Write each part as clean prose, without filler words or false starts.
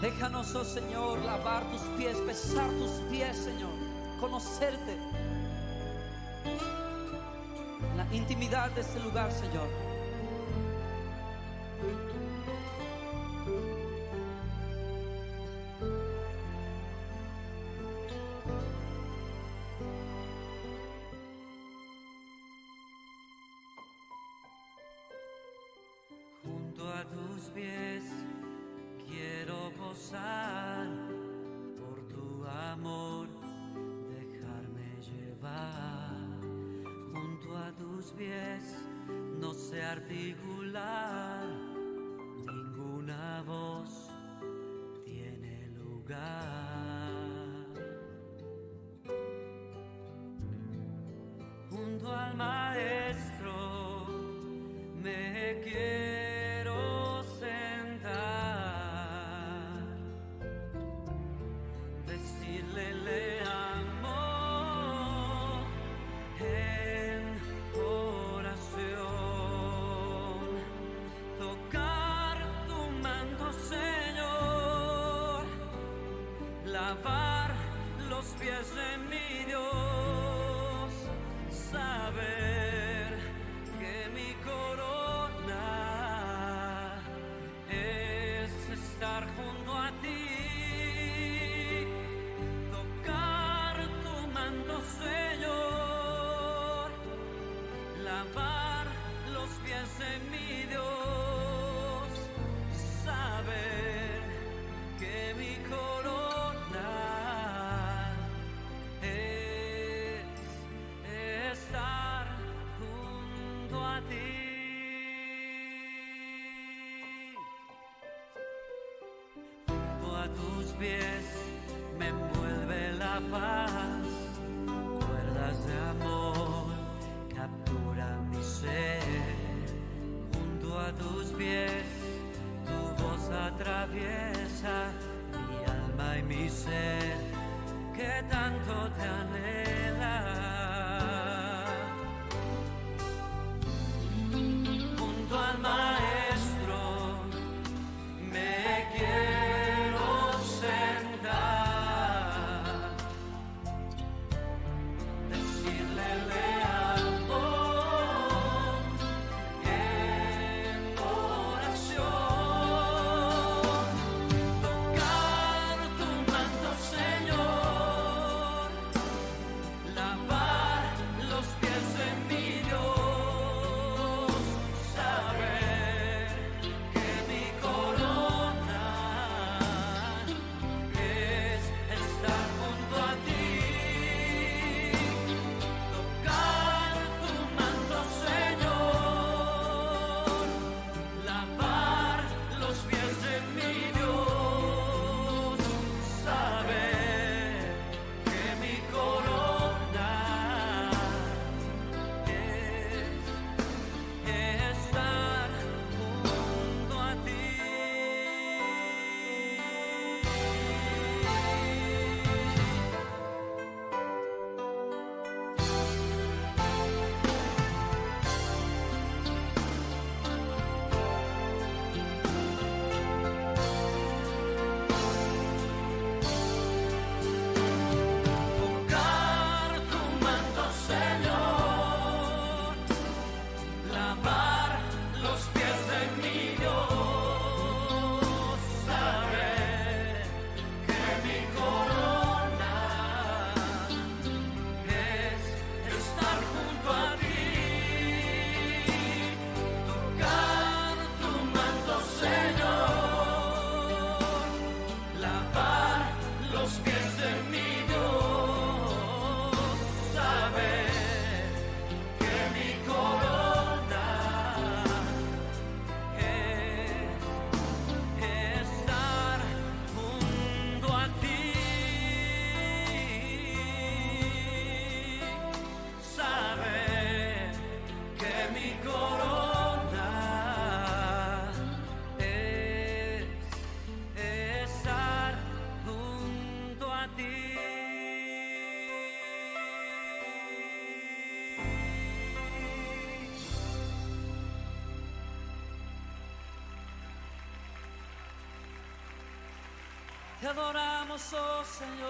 Déjanos, oh Señor, lavar tus pies, besar tus pies, Señor, conocerte en la intimidad de este lugar, Señor. Junto a tus pies quiero posar, por tu amor dejarme llevar. Junto a tus pies no sé articular, ninguna voz tiene lugar. Junto al Maestro me quiero sentar, decirle le amo en oración, tocar tu manto, Señor, lavar los pies de mi Dios, saber que mi corona es estar junto a ti, tocar tu manto, Señor, lavar los pies de mi Dios, saber que mi corona es estar junto a ti. Junto a tus pies me envuelve la paz, cuerdas de amor capturan mi ser. Junto a tus pies tu voz atraviesa mi alma y mi ser, que tanto te anhela. Junto al Maestro me quiero sentar, decirle le amo en oración, Te adoramos, oh Señor.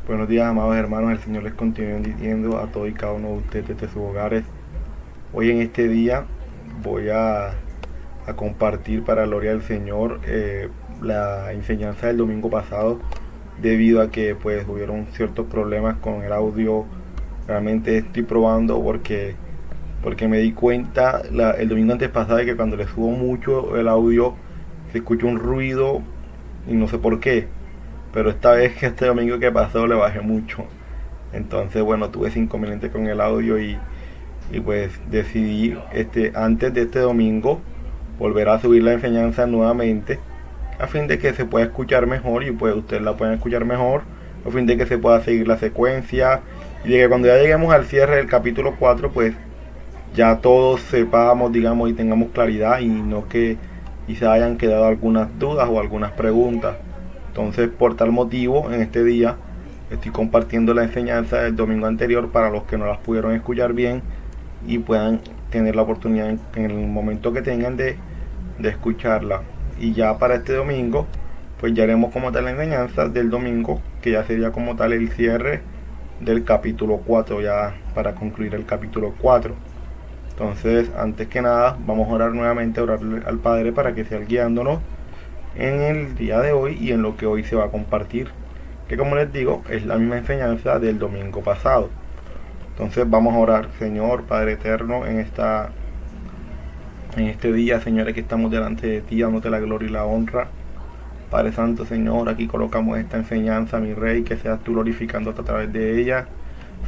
Buenos días, amados hermanos. El Señor les continúe bendiciendo a todos y cada uno de ustedes desde sus hogares. Hoy en este día voy a compartir para la gloria del Señor la enseñanza del domingo pasado, debido a que pues hubieron ciertos problemas con el audio. Realmente estoy probando porque me di cuenta el domingo antes pasado de que cuando le subo mucho el audio se escucha un ruido y no sé por qué. Pero esta vez que este domingo que pasó le bajé mucho. Entonces bueno, tuve ese inconveniente con el audio y pues decidí antes de este domingo volver a subir la enseñanza nuevamente, a fin de que se pueda escuchar mejor y pues ustedes la puedan escuchar mejor, a fin de que se pueda seguir la secuencia y de que cuando ya lleguemos al cierre del capítulo 4 pues ya todos sepamos, digamos, y tengamos claridad, y no que se hayan quedado algunas dudas o algunas preguntas. Entonces, por tal motivo, en este día estoy compartiendo la enseñanza del domingo anterior para los que no las pudieron escuchar bien y puedan tener la oportunidad en el momento que tengan de escucharla. Y ya para este domingo pues ya haremos como tal la enseñanza del domingo, que ya sería como tal el cierre del capítulo 4, ya para concluir el capítulo 4. Entonces, antes que nada, vamos a orar nuevamente, a orarle al Padre para que sea guiándonos en el día de hoy y en lo que hoy se va a compartir, que como les digo es la misma enseñanza del domingo pasado. Entonces vamos a orar. Señor Padre eterno, en este día, Señor, que estamos delante de ti, dándote la gloria y la honra. Padre Santo, Señor, aquí colocamos esta enseñanza, mi Rey, que seas tú glorificándote a través de ella.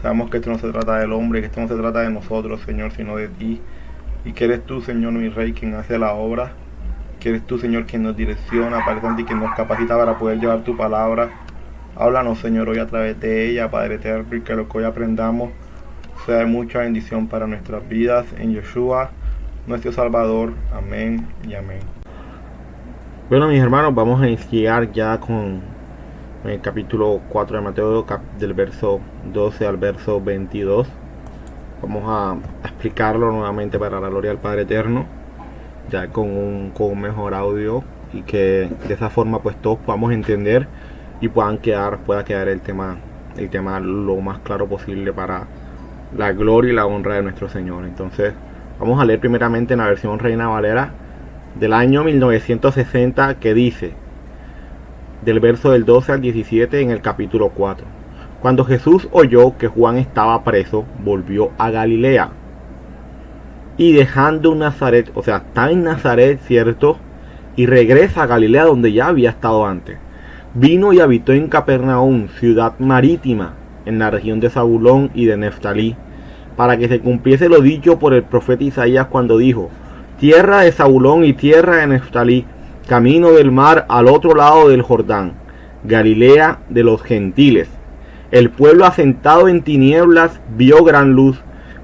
Sabemos que esto no se trata del hombre, que esto no se trata de nosotros, Señor, sino de ti, y que eres tú, Señor, mi Rey, quien hace la obra, que eres tú, Señor, quien nos direcciona, Padre Santo, y quien nos capacita para poder llevar tu palabra. Háblanos, Señor, hoy a través de ella, Padre eterno, y que lo que hoy aprendamos sea de mucha bendición para nuestras vidas, en Yeshua, nuestro Salvador. Amén y amén. Bueno, mis hermanos, vamos a iniciar ya con el capítulo 4 de Mateo, del verso 12 al verso 22. Vamos a explicarlo nuevamente para la gloria del Padre eterno, ya con un mejor audio, y que de esa forma pues todos podamos entender y pueda quedar el tema lo más claro posible para la gloria y la honra de nuestro Señor. Entonces vamos a leer primeramente en la versión Reina Valera del año 1960, que dice, del verso del 12 al 17 en el capítulo 4. Cuando Jesús oyó que Juan estaba preso, volvió a Galilea, y dejando Nazaret, o sea, está en Nazaret, cierto, y regresa a Galilea, donde ya había estado antes. Vino y habitó en Capernaum, ciudad marítima, en la región de Zabulón y de Neftalí, para que se cumpliese lo dicho por el profeta Isaías cuando dijo: tierra de Zabulón y tierra de Neftalí, camino del mar al otro lado del Jordán, Galilea de los gentiles. El pueblo asentado en tinieblas vio gran luz,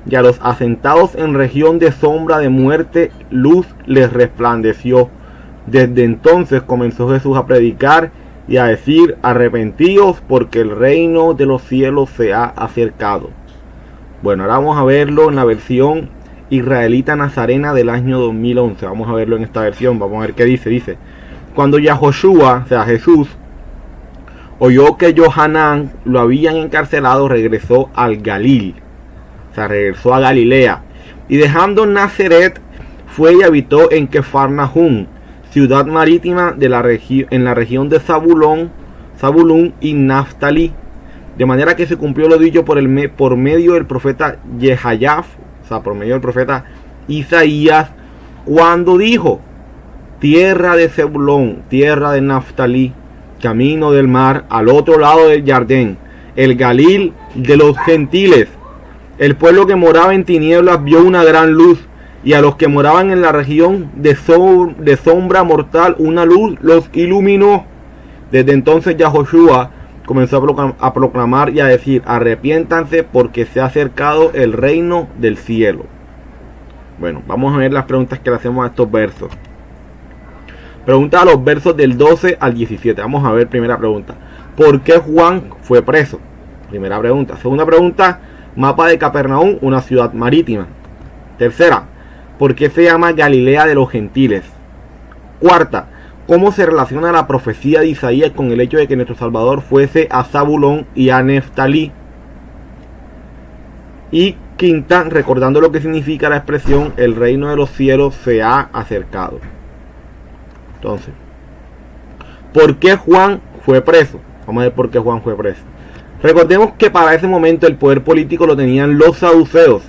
y a los asentados en región de sombra de muerte luz les resplandeció. Desde entonces comenzó Jesús a predicar y a decir: arrepentíos, porque el reino de los cielos se ha acercado. Bueno, ahora vamos a verlo en la versión israelita nazarena del año 2011. Vamos a verlo en esta versión, vamos a ver qué dice. Dice: cuando Yahoshua, o sea Jesús, oyó que Johanán lo habían encarcelado, regresó al Galil, o sea, regresó a Galilea, y dejando Nazaret, fue y habitó en Kefarnahum, ciudad marítima de en la región de Zabulón y Naftalí, de manera que se cumplió lo dicho por medio del profeta Yehayaf, o sea, por medio del profeta Isaías, cuando dijo: tierra de Zabulón, tierra de Naftalí, camino del mar al otro lado del Jardín, el Galil de los gentiles. El pueblo que moraba en tinieblas vio una gran luz, y a los que moraban en la región de sombra mortal una luz los iluminó. Desde entonces Yahoshua comenzó a proclamar y a decir: arrepiéntanse, porque se ha acercado el reino del cielo. Bueno, vamos a ver las preguntas que le hacemos a estos versos. Pregunta a los versos del 12 al 17. Vamos a ver, primera pregunta: ¿por qué Juan fue preso? Primera pregunta. Segunda pregunta: mapa de Capernaum, una ciudad marítima. Tercera: ¿por qué se llama Galilea de los gentiles? Cuarta: cómo se relaciona la profecía de Isaías con el hecho de que nuestro Salvador fuese a Zabulón y a Neftalí. Y quinta, recordando lo que significa la expresión el reino de los cielos se ha acercado. Entonces, ¿por qué Juan fue preso? Vamos a ver por qué Juan fue preso. Recordemos que para ese momento el poder político lo tenían los saduceos,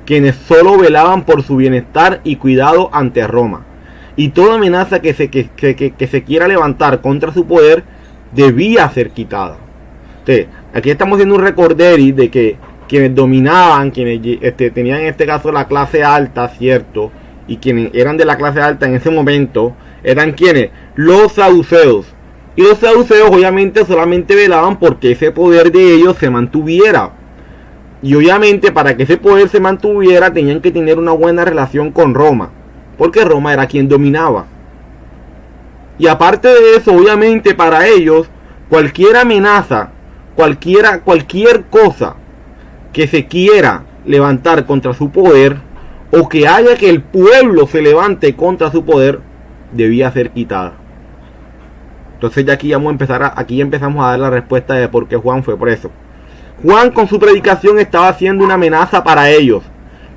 quienes solo velaban por su bienestar y cuidado ante Roma. Y toda amenaza que se quiera levantar contra su poder debía ser quitada. Entonces, aquí estamos haciendo un recorderi de que quienes dominaban, quienes tenían en este caso la clase alta, ¿cierto? Y quienes eran de la clase alta en ese momento, eran quienes, los saduceos. Y los saduceos obviamente solamente velaban porque ese poder de ellos se mantuviera. Y obviamente para que ese poder se mantuviera tenían que tener una buena relación con Roma, porque Roma era quien dominaba. Y aparte de eso, obviamente para ellos, cualquier amenaza, cualquier cosa que se quiera levantar contra su poder, o que haya que el pueblo se levante contra su poder, debía ser quitada. Entonces ya aquí vamos a empezar aquí empezamos a dar la respuesta de por qué Juan fue preso. Juan con su predicación estaba haciendo una amenaza para ellos.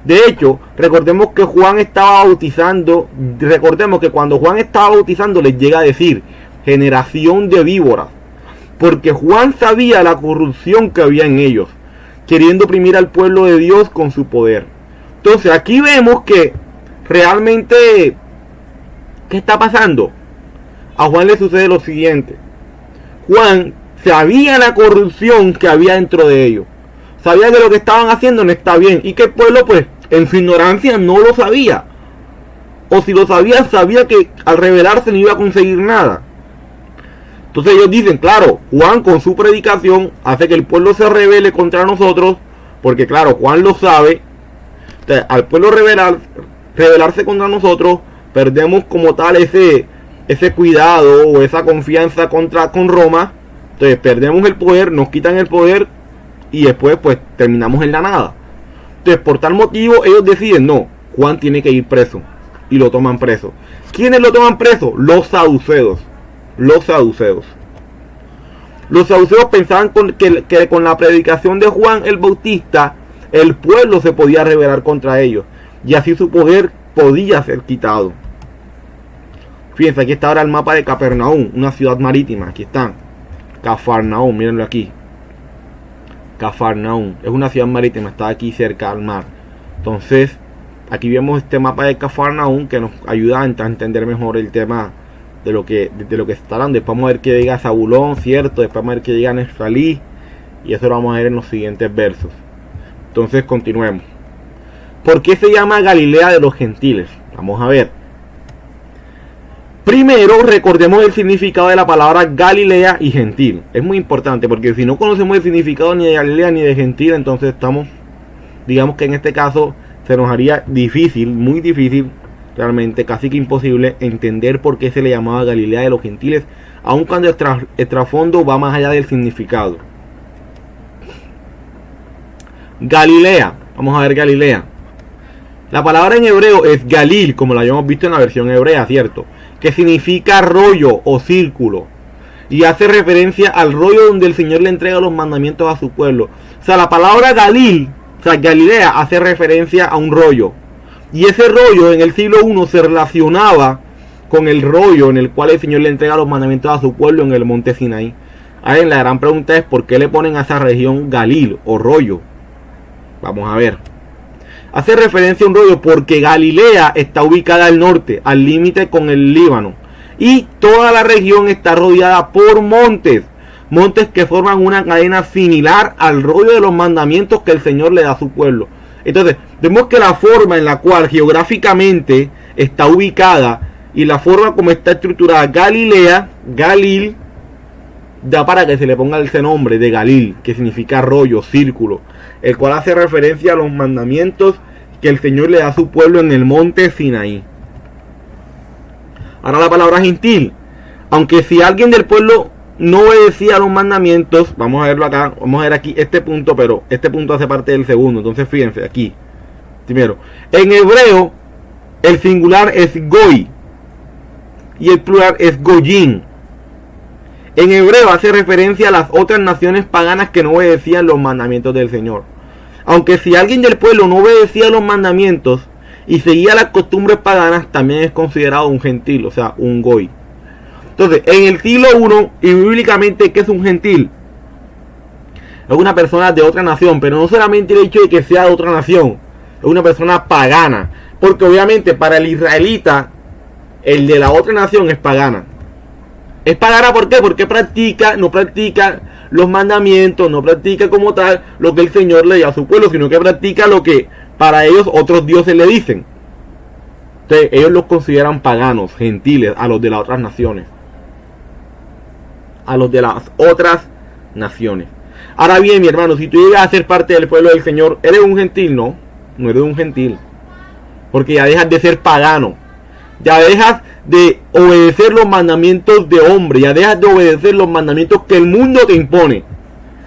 De hecho, recordemos que Juan estaba bautizando, recordemos que cuando Juan estaba bautizando les llega a decir, generación de víboras, porque Juan sabía la corrupción que había en ellos, queriendo oprimir al pueblo de Dios con su poder. Entonces aquí vemos que realmente, ¿qué está pasando? A Juan le sucede lo siguiente. Juan sabía la corrupción que había dentro de ellos. Sabía que lo que estaban haciendo no está bien. Y que el pueblo pues en su ignorancia no lo sabía. O si lo sabía, sabía que al rebelarse no iba a conseguir nada. Entonces ellos dicen, claro, Juan con su predicación hace que el pueblo se rebele contra nosotros. Porque claro, Juan lo sabe. Entonces, al pueblo rebelarse contra nosotros, perdemos como tal ese cuidado o esa confianza con Roma. Entonces perdemos el poder, nos quitan el poder y después pues terminamos en la nada. Entonces por tal motivo ellos deciden, no, Juan tiene que ir preso. Y lo toman preso. ¿Quiénes lo toman preso? Los saduceos. Los saduceos. Los saduceos pensaban que con la predicación de Juan el Bautista, el pueblo se podía rebelar contra ellos. Y así su poder podía ser quitado. Fíjense, aquí está ahora el mapa de Capernaum, una ciudad marítima. Aquí está. Cafarnaum, mírenlo aquí. Cafarnaum, es una ciudad marítima, está aquí cerca al mar. Entonces, aquí vemos este mapa de Cafarnaum que nos ayuda a entender mejor el tema de lo que está hablando. Después vamos a ver que llega Zabulón, cierto. Después vamos a ver que llega Neftalí. Y eso lo vamos a ver en los siguientes versos. Entonces, continuemos. ¿Por qué se llama Galilea de los gentiles? Vamos a ver. Primero, recordemos el significado de la palabra Galilea y gentil. Es muy importante porque si no conocemos el significado ni de Galilea ni de gentil, entonces digamos que en este caso se nos haría difícil, muy difícil, realmente casi que imposible entender por qué se le llamaba Galilea de los gentiles, aun cuando el trasfondo va más allá del significado. Galilea, vamos a ver Galilea. La palabra en hebreo es Galil, como la habíamos visto en la versión hebrea, ¿cierto? Que significa rollo o círculo. Y hace referencia al rollo donde el Señor le entrega los mandamientos a su pueblo. O sea, la palabra Galil, o sea, Galilea, hace referencia a un rollo. Y ese rollo en el siglo I se relacionaba con el rollo en el cual el Señor le entrega los mandamientos a su pueblo en el monte Sinaí. Ahora, la gran pregunta es ¿por qué le ponen a esa región Galil o rollo? Vamos a ver. Hace referencia a un rollo porque Galilea está ubicada al norte, al límite con el Líbano. Y toda la región está rodeada por montes. Montes que forman una cadena similar al rollo de los mandamientos que el Señor le da a su pueblo. Entonces, vemos que la forma en la cual geográficamente está ubicada y la forma como está estructurada Galilea, Galil, da para que se le ponga ese nombre de Galil, que significa rollo, círculo, el cual hace referencia a los mandamientos que el Señor le da a su pueblo en el monte Sinaí. Ahora la palabra gentil. Aunque si alguien del pueblo no obedecía a los mandamientos, vamos a verlo acá, vamos a ver aquí este punto, pero este punto hace parte del segundo. Entonces fíjense aquí. Primero, en hebreo el singular es goy y el plural es goyim. En hebreo hace referencia a las otras naciones paganas que no obedecían los mandamientos del Señor. Aunque si alguien del pueblo no obedecía los mandamientos y seguía las costumbres paganas, también es considerado un gentil, o sea, un goy. Entonces, en el siglo I, y bíblicamente, ¿qué es un gentil? Es una persona de otra nación, pero no solamente el hecho de que sea de otra nación, es una persona pagana. Porque obviamente para el israelita, el de la otra nación es pagana. Es pagana, ¿por qué? Porque no practica los mandamientos, no practica como tal lo que el Señor le dio a su pueblo, sino que practica lo que para ellos otros dioses le dicen. Entonces ellos los consideran paganos, gentiles, a los de las otras naciones. A los de las otras naciones. Ahora bien, mi hermano, si tú llegas a ser parte del pueblo del Señor, ¿eres un gentil? No, no eres un gentil. Porque ya dejas de ser pagano. Ya dejas de obedecer los mandamientos de hombre. Ya dejas de obedecer los mandamientos que el mundo te impone.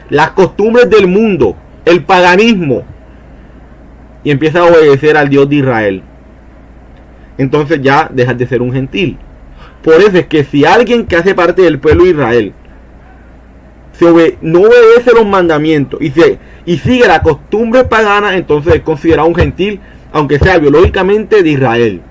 Las costumbres del mundo. El paganismo. Y empiezas a obedecer al Dios de Israel. Entonces ya dejas de ser un gentil. Por eso es que si alguien que hace parte del pueblo de Israel no obedece los mandamientos y sigue la costumbre pagana, entonces es considerado un gentil, aunque sea biológicamente de Israel.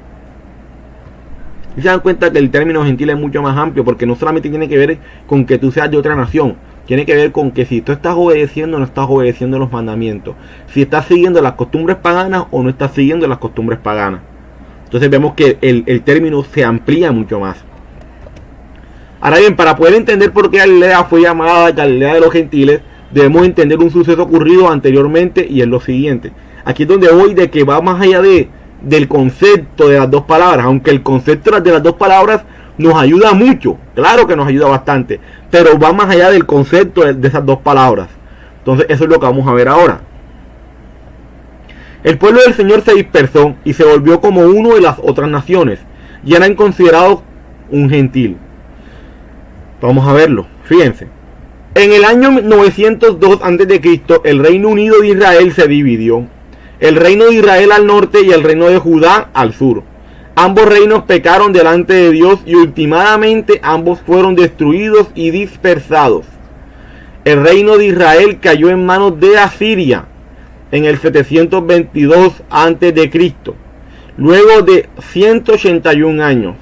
Y se dan cuenta que el término gentil es mucho más amplio, porque no solamente tiene que ver con que tú seas de otra nación, tiene que ver con que si tú estás obedeciendo o no estás obedeciendo los mandamientos, si estás siguiendo las costumbres paganas o no estás siguiendo las costumbres paganas. Entonces vemos que el término se amplía mucho más. Ahora bien, para poder entender por qué Galilea fue llamada Galilea de los gentiles, debemos entender un suceso ocurrido anteriormente, y es lo siguiente. Aquí es donde voy, de que va más allá del concepto de las dos palabras, aunque el concepto de las dos palabras nos ayuda mucho, claro que nos ayuda bastante, pero va más allá del concepto de esas dos palabras. Entonces eso es lo que vamos a ver ahora. El pueblo del Señor se dispersó y se volvió como uno de las otras naciones, y eran considerados un gentil. Vamos a verlo, fíjense. En el año 902 a.C., el Reino Unido de Israel se dividió. El reino de Israel al norte y el reino de Judá al sur. Ambos reinos pecaron delante de Dios y últimamente ambos fueron destruidos y dispersados. El reino de Israel cayó en manos de Asiria en el 722 a.C., luego de 181 años.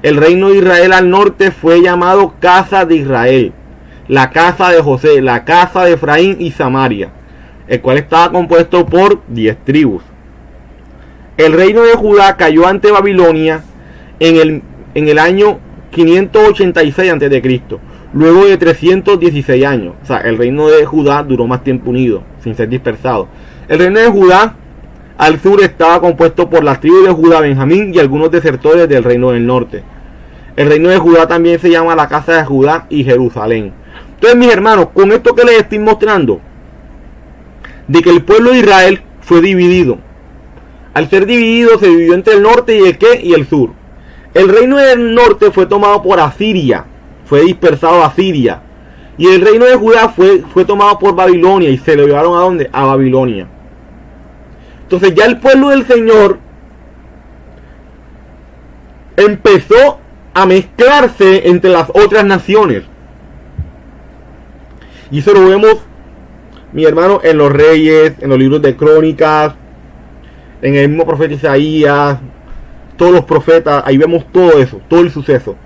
El reino de Israel al norte fue llamado Casa de Israel, la casa de José, la casa de Efraín y Samaria, el cual estaba compuesto por 10 tribus. El reino de Judá cayó ante Babilonia en el año 586 a.C., luego de 316 años. O sea, el reino de Judá duró más tiempo unido, sin ser dispersado. El reino de Judá al sur estaba compuesto por las tribus de Judá, Benjamín y algunos desertores del reino del norte. El reino de Judá también se llama la casa de Judá y Jerusalén. Entonces, mis hermanos, con esto que les estoy mostrando, de que el pueblo de Israel fue dividido. Al ser dividido, se dividió entre el norte y y el sur. El reino del norte fue tomado por Asiria, fue dispersado a Asiria. Y el reino de Judá fue tomado por Babilonia y se lo llevaron ¿a dónde? A Babilonia. Entonces ya el pueblo del Señor empezó a mezclarse entre las otras naciones. Y eso lo vemos, mi hermano, en los Reyes, en los libros de Crónicas, en el mismo profeta Isaías, todos los profetas, ahí vemos todo eso, todo el suceso.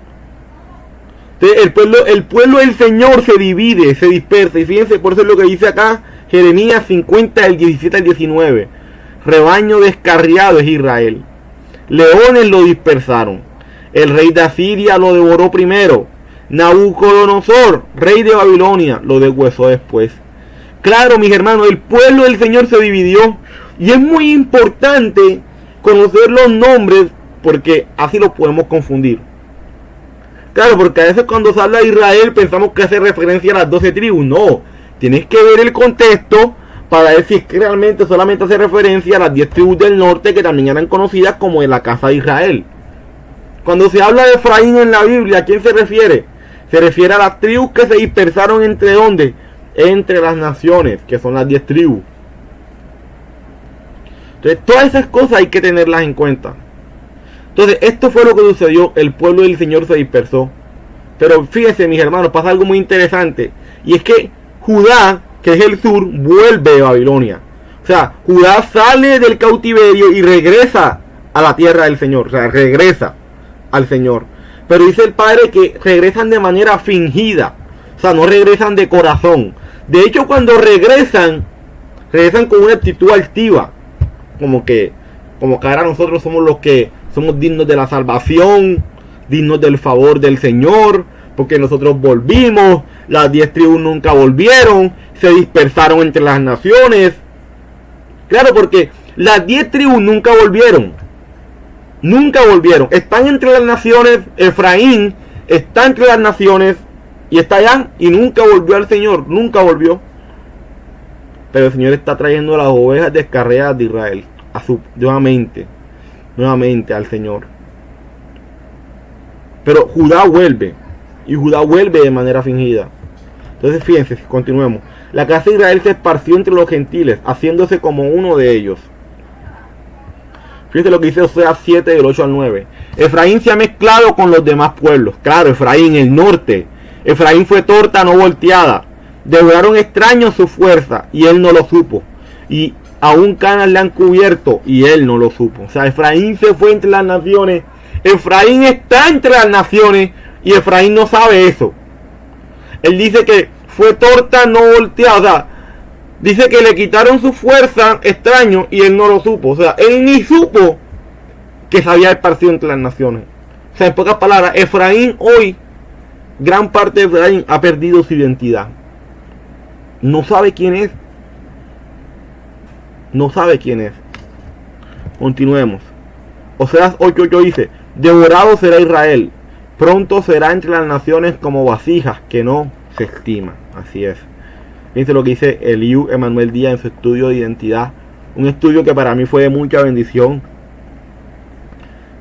Entonces el pueblo del Señor se divide, se dispersa. Y fíjense, por eso es lo que dice acá Jeremías 50, del 17 al 19. Rebaño descarriado es Israel. Leones lo dispersaron. El rey de Asiria lo devoró primero. Nabucodonosor, rey de Babilonia, lo deshuesó después. Claro, mis hermanos, el pueblo del Señor se dividió. Y es muy importante conocer los nombres, porque así los podemos confundir. Claro, porque a veces cuando se habla de Israel pensamos que hace referencia a las 12 tribus. No, tienes que ver el contexto para ver si es que realmente solamente hace referencia a las 10 tribus del norte, que también eran conocidas como de la casa de Israel. Cuando se habla de Efraín en la Biblia, ¿a quién se refiere? Se refiere a las tribus que se dispersaron entre ¿dónde? Entre las naciones, que son las 10 tribus. Entonces todas esas cosas hay que tenerlas en cuenta. Entonces, esto fue lo que sucedió. El pueblo del Señor se dispersó. Pero fíjense, mis hermanos, pasa algo muy interesante. Y es que Judá, que es el sur, vuelve de Babilonia. O sea, Judá sale del cautiverio y regresa a la tierra del Señor. O sea, regresa al Señor. Pero dice el Padre que regresan de manera fingida. O sea, no regresan de corazón. De hecho, cuando regresan con una actitud altiva. Como que ahora nosotros somos los que somos dignos de la salvación, dignos del favor del Señor, porque nosotros volvimos, las 10 tribus nunca volvieron, se dispersaron entre las naciones. Claro, porque las 10 tribus nunca volvieron. Están entre las naciones. Efraín está entre las naciones y está allá y nunca volvió al Señor, nunca volvió. Pero el Señor está trayendo las ovejas descarriadas de Israel nuevamente al Señor. Pero Judá vuelve, y Judá vuelve de manera fingida. Entonces fíjense, continuemos. La casa de Israel se esparció entre los gentiles, haciéndose como uno de ellos. Fíjense lo que dice Oseas 7 del 8 al 9. Efraín se ha mezclado con los demás pueblos. Claro, Efraín, el norte. Efraín fue torta no volteada. Devoraron extraños su fuerza y él no lo supo. Y aún canas le han cubierto y él no lo supo. O sea, Efraín se fue entre las naciones. Efraín está entre las naciones y Efraín no sabe eso. Él dice que fue torta no volteada. O sea, dice que le quitaron su fuerza extraño y él no lo supo. O sea, él ni supo que se había esparcido entre las naciones. O sea, en pocas palabras, Efraín hoy, gran parte de Efraín ha perdido su identidad. No sabe quién es. No sabe quién es. Continuemos. Oseas 8:8 dice: devorado será Israel, pronto será entre las naciones como vasijas que no se estima. Así es. Fíjense lo que dice Eliú Emanuel Díaz en su estudio de identidad. Un estudio que para mí fue de mucha bendición.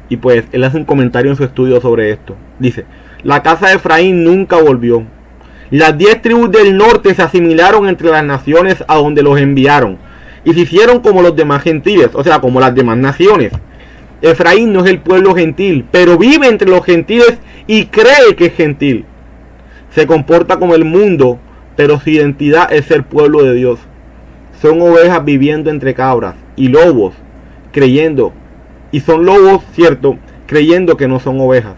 Y pues él hace un comentario en su estudio sobre esto. Dice: la casa de Efraín nunca volvió. Las 10 tribus del norte se asimilaron entre las naciones a donde los enviaron. Y se hicieron como los demás gentiles, o sea, como las demás naciones. Efraín no es el pueblo gentil, pero vive entre los gentiles y cree que es gentil. Se comporta como el mundo, pero su identidad es ser pueblo de Dios. Son ovejas viviendo entre cabras y lobos, creyendo. Y son lobos, cierto, creyendo que no son ovejas.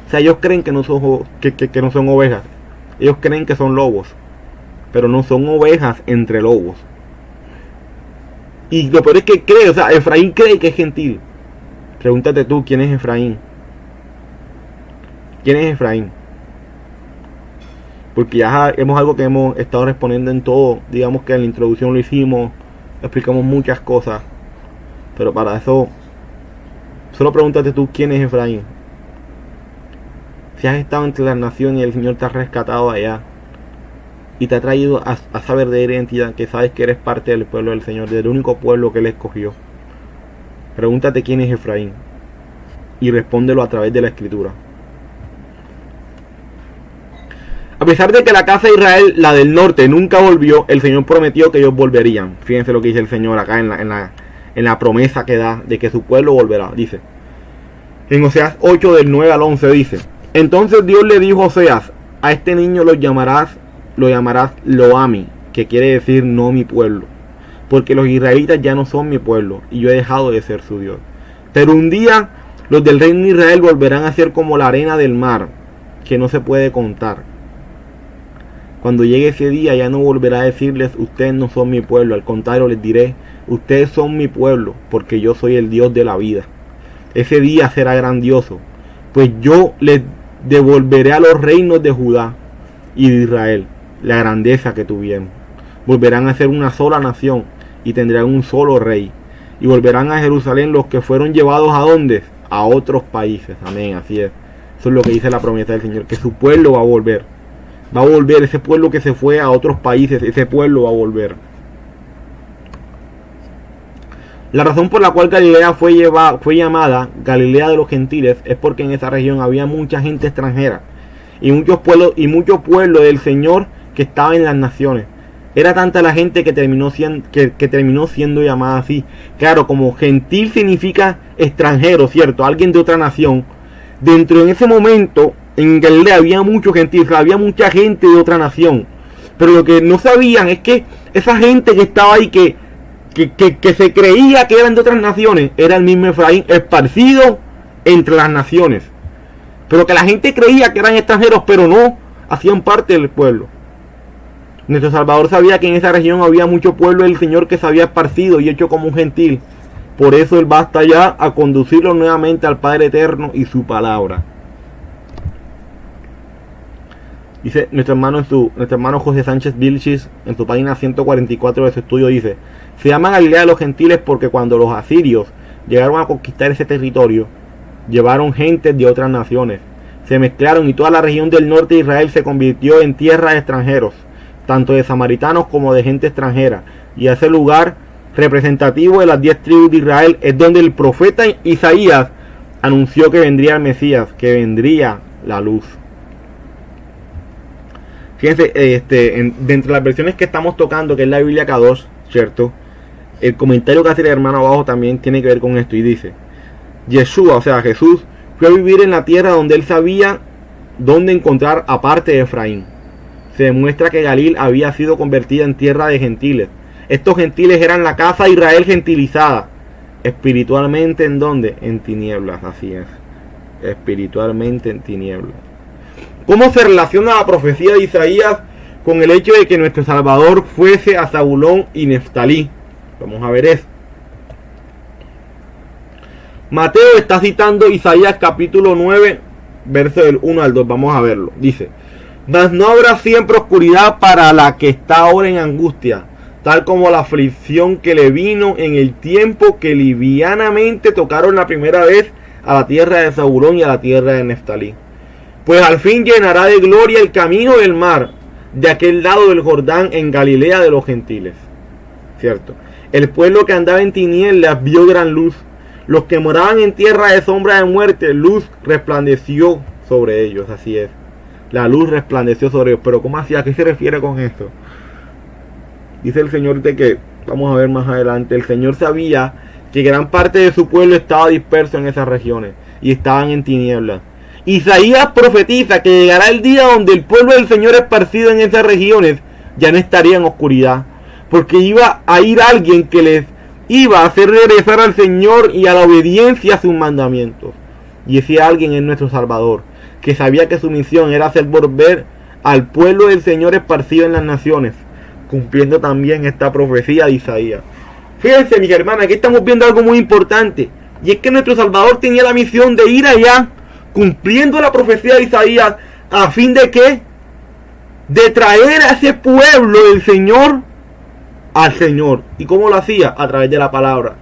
O sea, ellos creen que no son, que no son ovejas. Ellos creen que son lobos, pero no son ovejas entre lobos. Y lo peor es que cree, o sea, Efraín cree que es gentil. Pregúntate tú, ¿quién es Efraín? ¿Quién es Efraín? Porque ya hemos algo que hemos estado respondiendo en todo. Digamos que en la introducción lo hicimos, explicamos muchas cosas. Pero para eso, solo pregúntate tú, ¿quién es Efraín? Si has estado entre las naciones y el Señor te ha rescatado allá y te ha traído a saber de identidad, que sabes que eres parte del pueblo del Señor, del único pueblo que Él escogió. Pregúntate quién es Efraín y respóndelo a través de la Escritura. A pesar de que la casa de Israel, la del norte, nunca volvió, el Señor prometió que ellos volverían. Fíjense lo que dice el Señor acá en la promesa que da de que su pueblo volverá. Dice, en Oseas 8 del 9 al 11 dice: entonces Dios le dijo a Oseas: a este niño lo llamarás Loami, que quiere decir no mi pueblo, porque los israelitas ya no son mi pueblo y yo he dejado de ser su Dios. Pero un día los del reino de Israel volverán a ser como la arena del mar, que no se puede contar. Cuando llegue ese día ya no volverá a decirles: ustedes no son mi pueblo. Al contrario, les diré: ustedes son mi pueblo, porque yo soy el Dios de la vida. Ese día será grandioso, pues yo les devolveré a los reinos de Judá y de Israel la grandeza que tuvieron. Volverán a ser una sola nación y tendrán un solo rey. Y volverán a Jerusalén los que fueron llevados ¿a dónde? A otros países. Amén, así es. Eso es lo que dice la promesa del Señor, que su pueblo va a volver. Va a volver, ese pueblo que se fue a otros países, ese pueblo va a volver. La razón por la cual Galilea fue llamada Galilea de los Gentiles es porque en esa región había mucha gente extranjera y muchos pueblos del Señor que estaban en las naciones. Era tanta la gente que terminó siendo llamada así. Claro, como gentil significa extranjero, ¿cierto? Alguien de otra nación. Dentro de ese momento, en Galilea había muchos gentiles, había mucha gente de otra nación. Pero lo que no sabían es que esa gente que estaba ahí, que se creía que eran de otras naciones, era el mismo Efraín esparcido entre las naciones. Pero que la gente creía que eran extranjeros, pero no hacían parte del pueblo. Nuestro Salvador sabía que en esa región había mucho pueblo del Señor que se había esparcido y hecho como un gentil. Por eso Él va hasta allá a conducirlo nuevamente al Padre Eterno y su palabra. Dice nuestro hermano José Sánchez Vilchis, en su página 144 de su estudio, dice: se llama Galilea de los gentiles porque cuando los asirios llegaron a conquistar ese territorio, llevaron gentes de otras naciones, se mezclaron y toda la región del norte de Israel se convirtió en tierra de extranjeros, tanto de samaritanos como de gente extranjera. Y ese lugar representativo de las 10 tribus de Israel es donde el profeta Isaías anunció que vendría el Mesías, que vendría la luz. Fíjense, dentro de las versiones que estamos tocando, que es la Biblia Kadosh, ¿cierto? El comentario que hace el hermano abajo también tiene que ver con esto y dice: Yeshua, o sea Jesús, fue a vivir en la tierra donde él sabía dónde encontrar aparte de Efraín. Se demuestra que Galil había sido convertida en tierra de gentiles. Estos gentiles eran la casa de Israel gentilizada. Espiritualmente, ¿en dónde? En tinieblas, así es. Espiritualmente en tinieblas. ¿Cómo se relaciona la profecía de Isaías con el hecho de que nuestro Salvador fuese a Zabulón y Neftalí? Vamos a ver eso. Mateo está citando Isaías capítulo 9, verso del 1 al 2. Vamos a verlo. Dice: mas no habrá siempre oscuridad para la que está ahora en angustia, tal como la aflicción que le vino en el tiempo que livianamente tocaron la primera vez a la tierra de Zabulón y a la tierra de Neftalí. Pues al fin llenará de gloria el camino del mar, de aquel lado del Jordán, en Galilea de los gentiles. ¿Cierto? El pueblo que andaba en tinieblas vio gran luz. Los que moraban en tierra de sombra de muerte, luz resplandeció sobre ellos. Así es. La luz resplandeció sobre ellos. Pero ¿cómo así? ¿A qué se refiere con esto? Dice el Señor de que, vamos a ver más adelante, el Señor sabía que gran parte de su pueblo estaba disperso en esas regiones y estaban en tinieblas. Isaías profetiza que llegará el día donde el pueblo del Señor esparcido en esas regiones ya no estaría en oscuridad, porque iba a ir alguien que les iba a hacer regresar al Señor y a la obediencia a sus mandamientos. Y ese alguien es nuestro Salvador, que sabía que su misión era hacer volver al pueblo del Señor esparcido en las naciones, cumpliendo también esta profecía de Isaías. Fíjense, mis hermanas, aquí estamos viendo algo muy importante, y es que nuestro Salvador tenía la misión de ir allá, cumpliendo la profecía de Isaías, a fin de que de traer a ese pueblo del Señor al Señor. ¿Y cómo lo hacía? A través de la palabra.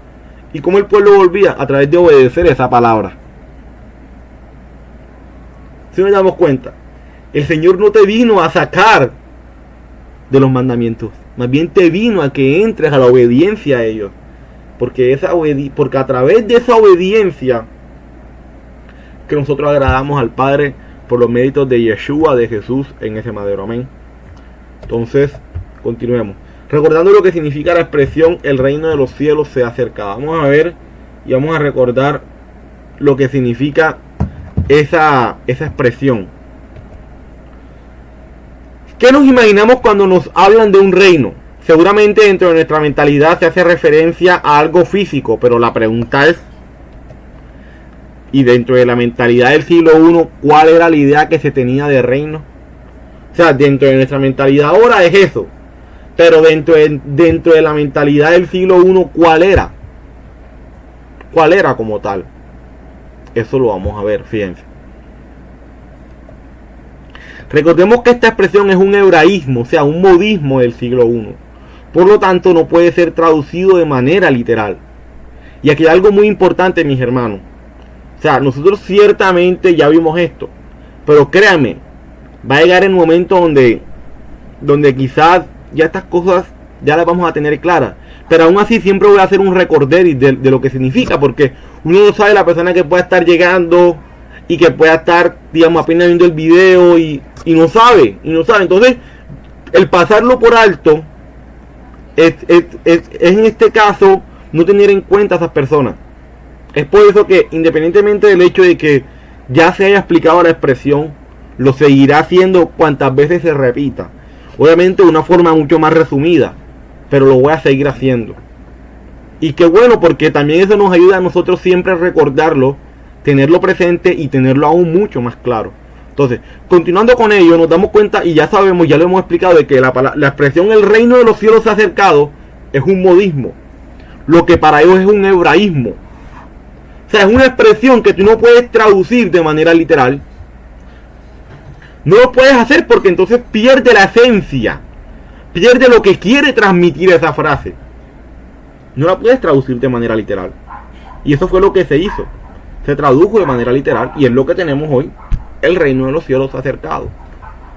¿Y cómo el pueblo volvía? A través de obedecer esa palabra. Si nos damos cuenta, el Señor no te vino a sacar de los mandamientos, más bien te vino a que entres a la obediencia a ellos, porque a través de esa obediencia que nosotros agradamos al Padre por los méritos de Yeshua, de Jesús en ese madero. Amén. Entonces, continuemos. Recordando lo que significa la expresión el reino de los cielos se acerca. Vamos a ver y vamos a recordar lo que significa esa expresión. ¿Qué nos imaginamos cuando nos hablan de un reino? Seguramente dentro de nuestra mentalidad se hace referencia a algo físico, pero la pregunta es, y dentro de la mentalidad del siglo I, ¿cuál era la idea que se tenía de reino? O sea, dentro de nuestra mentalidad ahora es eso. Pero dentro de la mentalidad del siglo I, ¿cuál era? ¿Cuál era como tal? Eso lo vamos a ver, fíjense. Recordemos que esta expresión es un hebraísmo, o sea, un modismo del siglo I. Por lo tanto, no puede ser traducido de manera literal. Y aquí hay algo muy importante, mis hermanos. O sea, nosotros ciertamente ya vimos esto, pero créanme, va a llegar el momento donde quizás ya estas cosas ya las vamos a tener claras, pero aún así siempre voy a hacer un recorderis de lo que significa, porque uno no sabe la persona que pueda estar llegando y que pueda estar, digamos, apenas viendo el video y no sabe, entonces el pasarlo por alto es en este caso no tener en cuenta a esas personas. Es por eso que, independientemente del hecho de que ya se haya explicado la expresión, lo seguirá haciendo cuantas veces se repita. Obviamente de una forma mucho más resumida, pero lo voy a seguir haciendo. Y qué bueno, porque también eso nos ayuda a nosotros siempre a recordarlo, tenerlo presente y tenerlo aún mucho más claro. Entonces, continuando con ello, nos damos cuenta, y ya sabemos, ya lo hemos explicado, de que la expresión el reino de los cielos se ha acercado es un modismo, lo que para ellos es un hebraísmo. O sea, es una expresión que tú no puedes traducir de manera literal. No lo puedes hacer porque entonces pierde la esencia, pierde lo que quiere transmitir esa frase. No la puedes traducir de manera literal. Y eso fue lo que se hizo. Se tradujo de manera literal y es lo que tenemos hoy. El reino de los cielos se ha acercado.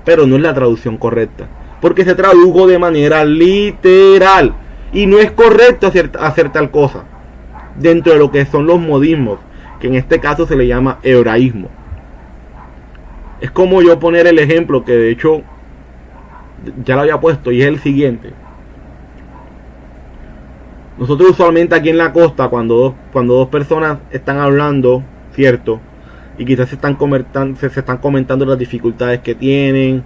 Pero no es la traducción correcta, porque se tradujo de manera literal. Y no es correcto hacer tal cosa dentro de lo que son los modismos, que en este caso se le llama hebraísmo. Es como yo poner el ejemplo que de hecho ya lo había puesto, y es el siguiente. Nosotros usualmente aquí en la costa, cuando dos personas están hablando, ¿cierto? Y quizás se están comentando las dificultades que tienen,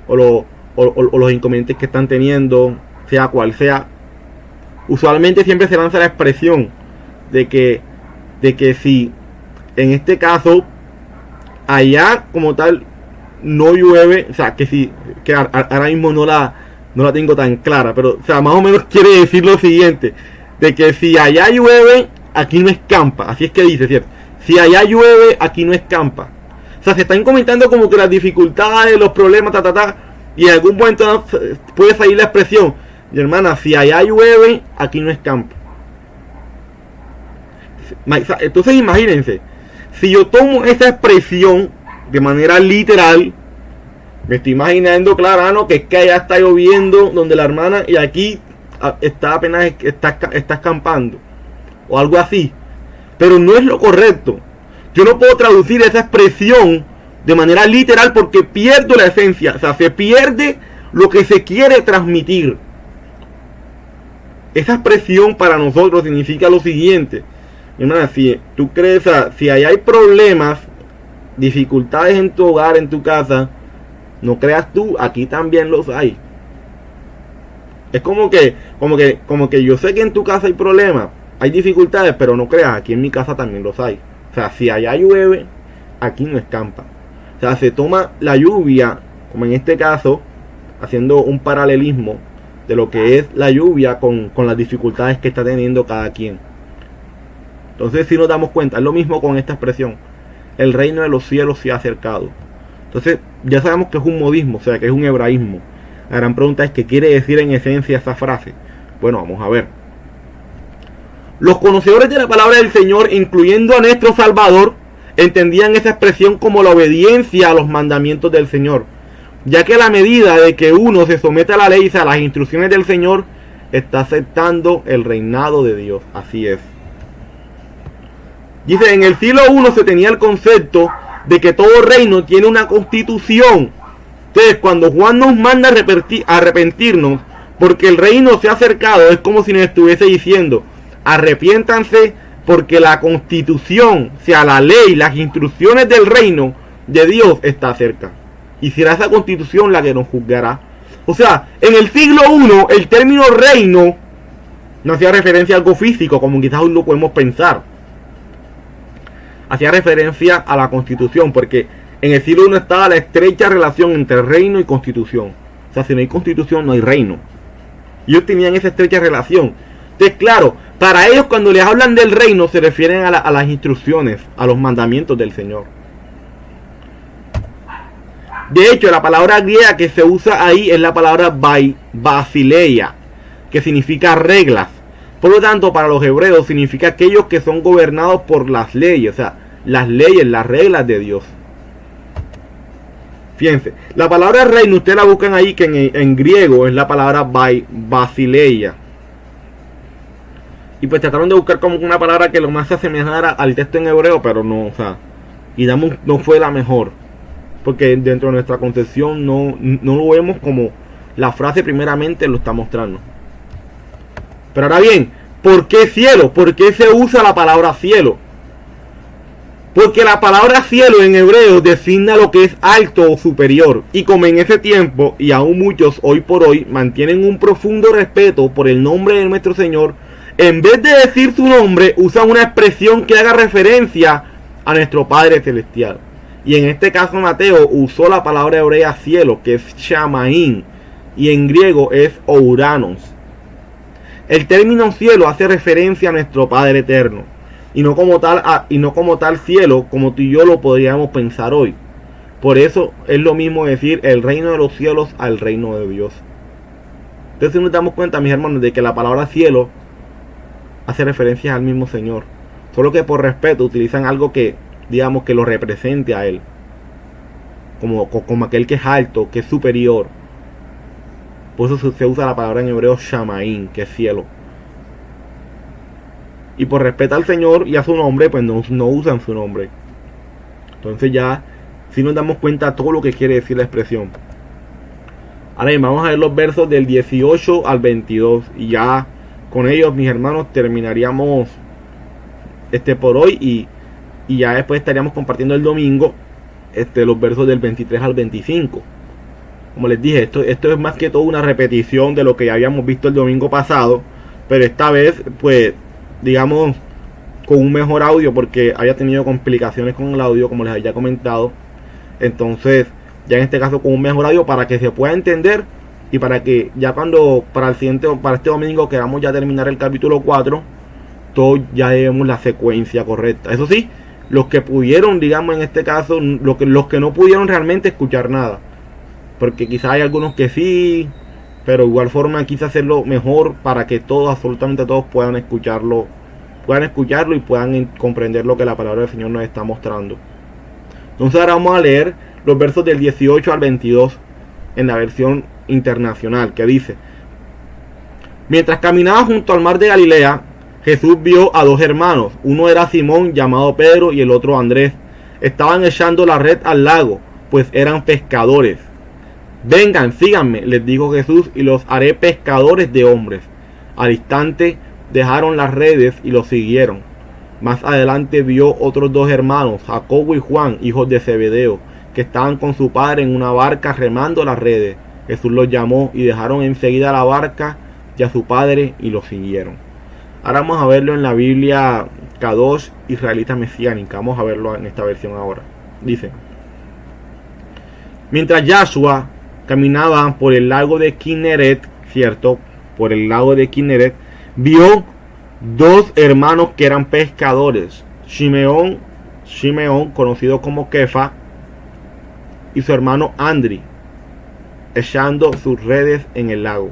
o los inconvenientes que están teniendo, sea cual sea. Usualmente siempre se lanza la expresión de que si en este caso allá como tal no llueve, o sea, que ahora mismo no la tengo tan clara, pero o sea, más o menos quiere decir lo siguiente, de que si allá llueve, aquí no escampa. Así es que dice, ¿cierto? Si allá llueve, aquí no escampa. O sea, se están comentando como que las dificultades, los problemas, y en algún momento puede salir la expresión, mi hermana, si allá llueve, aquí no escampa. Entonces imagínense, si yo tomo esa expresión de manera literal, me estoy imaginando, claro, que es que allá está lloviendo donde la hermana y aquí está escampando o algo así. Pero no es lo correcto. Yo no puedo traducir esa expresión de manera literal porque pierdo la esencia. O sea, se pierde lo que se quiere transmitir. Esa expresión para nosotros significa lo siguiente. Hermana, si tú crees, si ahí hay problemas, dificultades en tu hogar, en tu casa, no creas tú, aquí también los hay. Es como que yo sé que en tu casa hay problemas, hay dificultades, pero no creas, aquí en mi casa también los hay. O sea, si allá llueve, aquí no escampa. O sea, se toma la lluvia, como en este caso, haciendo un paralelismo de lo que es la lluvia con las dificultades que está teniendo cada quien. Entonces, si nos damos cuenta, es lo mismo con esta expresión. El reino de los cielos se ha acercado. Entonces, ya sabemos que es un modismo, o sea, que es un hebraísmo. La gran pregunta es, ¿qué quiere decir en esencia esa frase? Bueno, vamos a ver. Los conocedores de la palabra del Señor, incluyendo a nuestro Salvador, entendían esa expresión como la obediencia a los mandamientos del Señor, ya que a la medida de que uno se somete a la ley, a las instrucciones del Señor, está aceptando el reinado de Dios. Así es. Dice, en el siglo I se tenía el concepto de que todo reino tiene una constitución. Entonces, cuando Juan nos manda a arrepentirnos porque el reino se ha acercado, es como si nos estuviese diciendo, arrepiéntanse porque la constitución, o sea, la ley, las instrucciones del reino de Dios está cerca. Y será esa constitución la que nos juzgará. O sea, en el siglo I, el término reino no hacía referencia a algo físico, como quizás hoy lo podemos pensar. Hacía referencia a la constitución, porque en el siglo I estaba la estrecha relación entre reino y constitución. O sea, si no hay constitución, no hay reino. Y ellos tenían esa estrecha relación. Entonces, claro, para ellos cuando les hablan del reino, se refieren a las instrucciones, a los mandamientos del Señor. De hecho, la palabra griega que se usa ahí es la palabra basileia, que significa reglas. Por lo tanto, para los hebreos significa aquellos que son gobernados por las leyes, o sea, las leyes, las reglas de Dios. Fíjense, la palabra reino, ustedes la buscan ahí, que en griego es la palabra basileia. Y pues trataron de buscar como una palabra que lo más se asemejara al texto en hebreo, pero no, o sea, y no fue la mejor. Porque dentro de nuestra concepción no lo vemos como la frase primeramente lo está mostrando. Pero ahora bien, ¿por qué cielo? ¿Por qué se usa la palabra cielo? Porque la palabra cielo en hebreo designa lo que es alto o superior. Y como en ese tiempo, y aún muchos hoy por hoy, mantienen un profundo respeto por el nombre de nuestro Señor, en vez de decir su nombre, usan una expresión que haga referencia a nuestro Padre Celestial. Y en este caso Mateo usó la palabra hebrea cielo, que es shamaín, y en griego es ouranos. El término cielo hace referencia a nuestro Padre eterno, y no como tal cielo, como tú y yo lo podríamos pensar hoy. Por eso es lo mismo decir el reino de los cielos al reino de Dios. Entonces nos damos cuenta, mis hermanos, de que la palabra cielo hace referencia al mismo Señor, solo que por respeto utilizan algo que, digamos, que lo represente a Él, como aquel que es alto, que es superior. Por eso se usa la palabra en hebreo shamaín, que es cielo. Y por respeto al Señor y a su nombre, pues no usan su nombre. Entonces ya, si nos damos cuenta todo lo que quiere decir la expresión. Ahora bien, vamos a ver los versos del 18 al 22. Y ya con ellos, mis hermanos, terminaríamos por hoy. Y ya después estaríamos compartiendo el domingo los versos del 23 al 25. Como les dije, esto es más que todo una repetición de lo que ya habíamos visto el domingo pasado. Pero esta vez, pues, digamos, con un mejor audio, porque había tenido complicaciones con el audio, como les había comentado. Entonces, ya en este caso con un mejor audio para que se pueda entender, y para que ya para este domingo que vamos ya a terminar el capítulo 4, todos ya debemos la secuencia correcta. Eso sí, los que pudieron, digamos en este caso, los que no pudieron realmente escuchar nada, porque quizás hay algunos que sí, pero de igual forma quise hacerlo mejor para que todos, absolutamente todos, puedan escucharlo y puedan comprender lo que la palabra del Señor nos está mostrando. Entonces ahora vamos a leer los versos del 18 al 22 en la versión internacional, que dice: mientras caminaba junto al mar de Galilea, Jesús vio a dos hermanos. Uno era Simón, llamado Pedro, y el otro Andrés. Estaban echando la red al lago, pues eran pescadores. Vengan, síganme, les dijo Jesús, y los haré pescadores de hombres. Al instante dejaron las redes y los siguieron. Más adelante vio otros dos hermanos, Jacobo y Juan, hijos de Zebedeo, que estaban con su padre en una barca remando las redes. Jesús los llamó y dejaron enseguida la barca y a su padre y los siguieron. Ahora vamos a verlo en la Biblia Kadosh Israelita Mesiánica. Vamos a verlo en esta versión ahora. Dice: mientras Yahshua caminaba por el lago de Kinneret, ¿cierto? Por el lago de Kinneret, vio dos hermanos que eran pescadores, Shimeón, conocido como Kefa, y su hermano Andri, echando sus redes en el lago.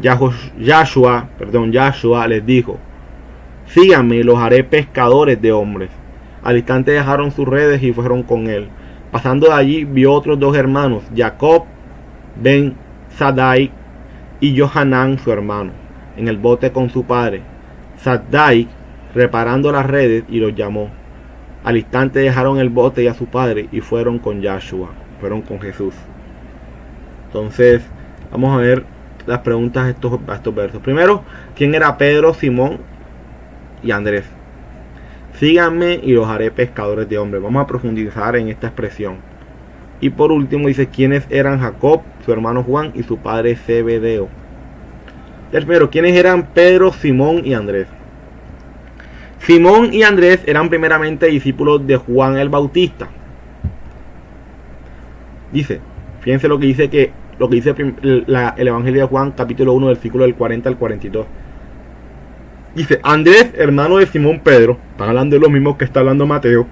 Yahshua les dijo: síganme, los haré pescadores de hombres. Al instante dejaron sus redes y fueron con él. Pasando de allí vio otros dos hermanos, Jacob ben Sadai y Johanán su hermano, en el bote con su padre. Sadai reparando las redes, y los llamó. Al instante dejaron el bote y a su padre y fueron con Yahshua, fueron con Jesús. Entonces vamos a ver las preguntas a estos versos. Primero, ¿quién era Pedro, Simón y Andrés? Síganme y los haré pescadores de hombres. Vamos a profundizar en esta expresión. Y por último dice: ¿quiénes eran Jacob, su hermano Juan y su padre Zebedeo? Primero, ¿quiénes eran Pedro, Simón y Andrés? Simón y Andrés eran primeramente discípulos de Juan el Bautista. Dice, fíjense lo que dice el Evangelio de Juan, capítulo 1, versículo del 40 al 42. Dice: Andrés, hermano de Simón Pedro, están hablando de los mismos que está hablando Mateo,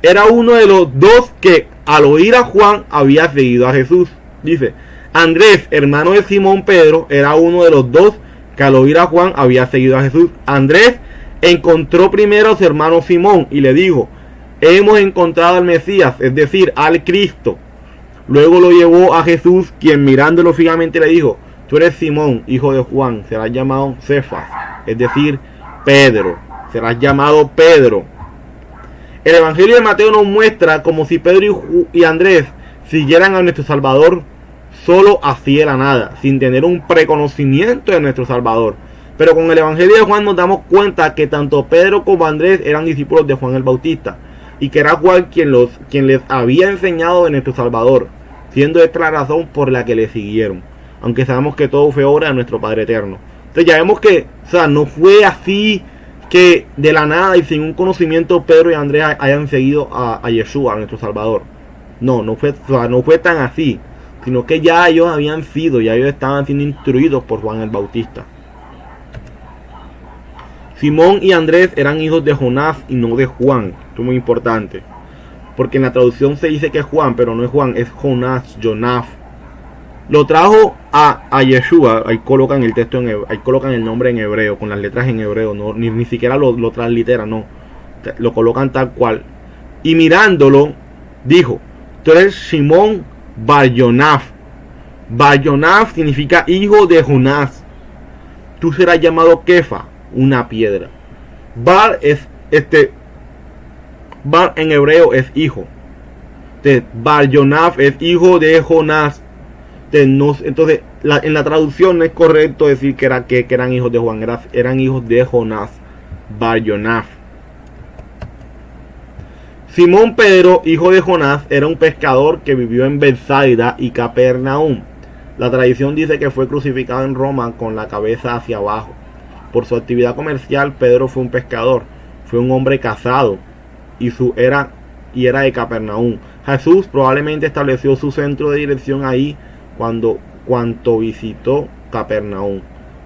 era uno de los dos que al oír a Juan había seguido a Jesús. Dice: Andrés, hermano de Simón Pedro, era uno de los dos que al oír a Juan había seguido a Jesús. Andrés encontró primero a su hermano Simón y le dijo: hemos encontrado al Mesías, es decir, al Cristo. Luego lo llevó a Jesús, quien mirándolo fijamente le dijo: tú eres Simón, hijo de Juan, serás llamado Cefas, es decir, Pedro, serás llamado Pedro. El Evangelio de Mateo nos muestra como si Pedro y Andrés siguieran a nuestro Salvador solo así de la nada, sin tener un preconocimiento de nuestro Salvador. Pero con el Evangelio de Juan nos damos cuenta que tanto Pedro como Andrés eran discípulos de Juan el Bautista, y que era Juan quien les había enseñado de nuestro Salvador, siendo esta la razón por la que le siguieron, aunque sabemos que todo fue obra de nuestro Padre Eterno. Entonces ya vemos que, o sea, no fue así que de la nada y sin un conocimiento Pedro y Andrés hayan seguido a Yeshua, a nuestro Salvador. No fue tan así, sino que ya ellos habían sido, ya ellos estaban siendo instruidos por Juan el Bautista. Simón y Andrés eran hijos de Jonás y no de Juan. Esto es muy importante, porque en la traducción se dice que es Juan, pero no es Juan, es Jonás, Jonás. Lo trajo a Yeshua, ahí colocan el texto ahí colocan el nombre en hebreo, con las letras en hebreo, no, ni siquiera lo transliteran, no, lo colocan tal cual. Y mirándolo, dijo: tú eres Simón Bar-Jonás. Bar-Jonás significa hijo de Jonás. Tú serás llamado Kefa, una piedra. Bar en hebreo es hijo. Bar-Jonás es hijo de Jonás. Entonces en la traducción no es correcto decir que eran hijos de Juan, eran hijos de Jonás. Bar-Jonás. Simón Pedro, hijo de Jonás, era un pescador que vivió en Betsaida y Capernaum. La tradición dice que fue crucificado en Roma con la cabeza hacia abajo. Por su actividad comercial, Pedro fue un pescador, fue un hombre casado y era de Capernaum. Jesús probablemente estableció su centro de dirección ahí cuando visitó Capernaum.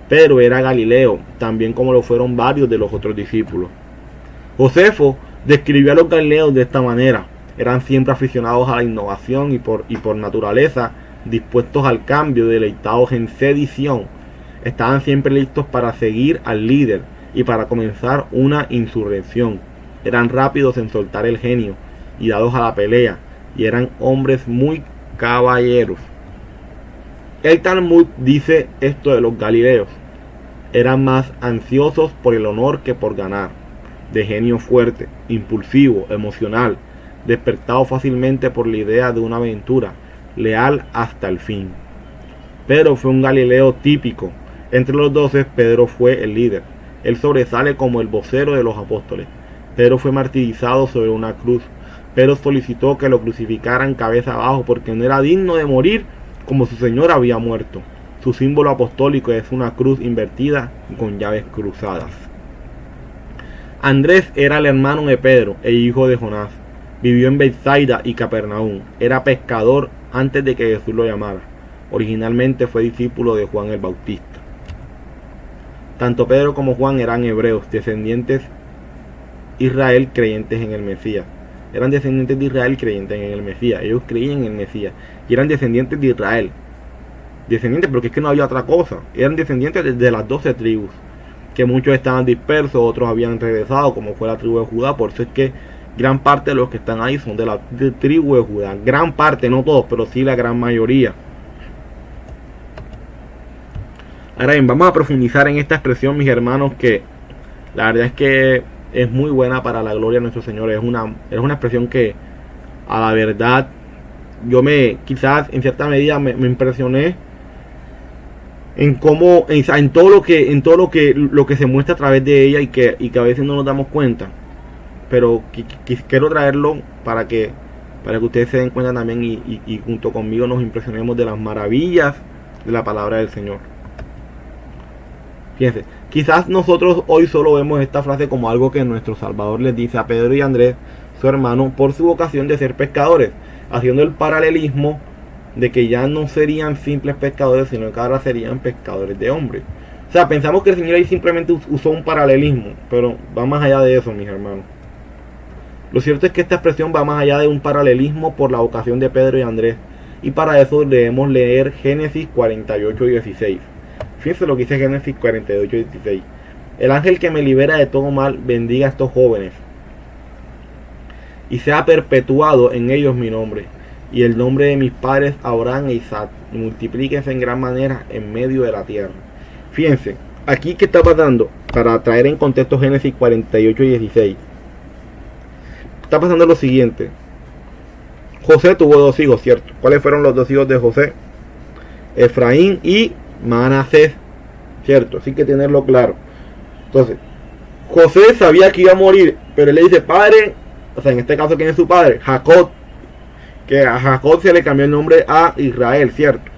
Pedro era Galileo, también como lo fueron varios de los otros discípulos. Josefo describió a los galileos de esta manera: eran siempre aficionados a la innovación y por naturaleza dispuestos al cambio, deleitados en sedición. Estaban siempre listos para seguir al líder y para comenzar una insurrección. Eran rápidos en soltar el genio y dados a la pelea, y eran hombres muy caballeros. El Talmud dice esto de los galileos: eran más ansiosos por el honor que por ganar, de genio fuerte, impulsivo, emocional, despertado fácilmente por la idea de una aventura, leal hasta el fin. Pedro fue un galileo típico. Entre los 12, Pedro fue el líder. Él sobresale como el vocero de los apóstoles. Pedro fue martirizado sobre una cruz. Pedro solicitó que lo crucificaran cabeza abajo porque no era digno de morir como su Señor había muerto. Su símbolo apostólico es una cruz invertida con llaves cruzadas. Andrés era el hermano de Pedro e hijo de Jonás. Vivió en Betsaida y Capernaum. Era pescador antes de que Jesús lo llamara. Originalmente fue discípulo de Juan el Bautista. Tanto Pedro como Juan eran hebreos, descendientes de Israel creyentes en el Mesías. Eran descendientes de Israel creyentes en el Mesías. Ellos creían en el Mesías y eran descendientes de Israel. Descendientes, porque es que no había otra cosa. Eran descendientes de las 12 tribus, que muchos estaban dispersos, otros habían regresado, como fue la tribu de Judá. Por eso es que gran parte de los que están ahí son de la tribu de Judá. Gran parte, no todos, pero sí la gran mayoría. Ahora bien, vamos a profundizar en esta expresión, mis hermanos, que la verdad es que es muy buena para la gloria de nuestro Señor. Es una expresión que, a la verdad, quizás en cierta medida me impresioné en cómo, en todo lo que se muestra a través de ella y que a veces no nos damos cuenta. Pero quiero traerlo para que ustedes se den cuenta también y junto conmigo nos impresionemos de las maravillas de la palabra del Señor. Fíjense, quizás nosotros hoy solo vemos esta frase como algo que nuestro Salvador les dice a Pedro y Andrés, su hermano, por su vocación de ser pescadores, haciendo el paralelismo de que ya no serían simples pescadores, sino que ahora serían pescadores de hombres. O sea, pensamos que el Señor ahí simplemente usó un paralelismo, pero va más allá de eso, mis hermanos. Lo cierto es que esta expresión va más allá de un paralelismo por la vocación de Pedro y Andrés, y para eso debemos leer Génesis 48:16. Fíjense lo que dice Génesis 48:16. El ángel que me libera de todo mal bendiga a estos jóvenes, y sea perpetuado en ellos mi nombre, y el nombre de mis padres Abraham e Isaac, y multiplíquense en gran manera en medio de la tierra. Fíjense, aquí que está pasando, para traer en contexto Génesis 48:16. Está pasando lo siguiente. José tuvo 2 hijos, ¿cierto? ¿Cuáles fueron los 2 hijos de José? Efraín y Manasés. cierto, así que tenerlo claro. Entonces, José sabía que iba a morir, pero él le dice padre, o sea, en este caso, ¿quién es su padre? Jacob, que a Jacob se le cambió el nombre a Israel, cierto.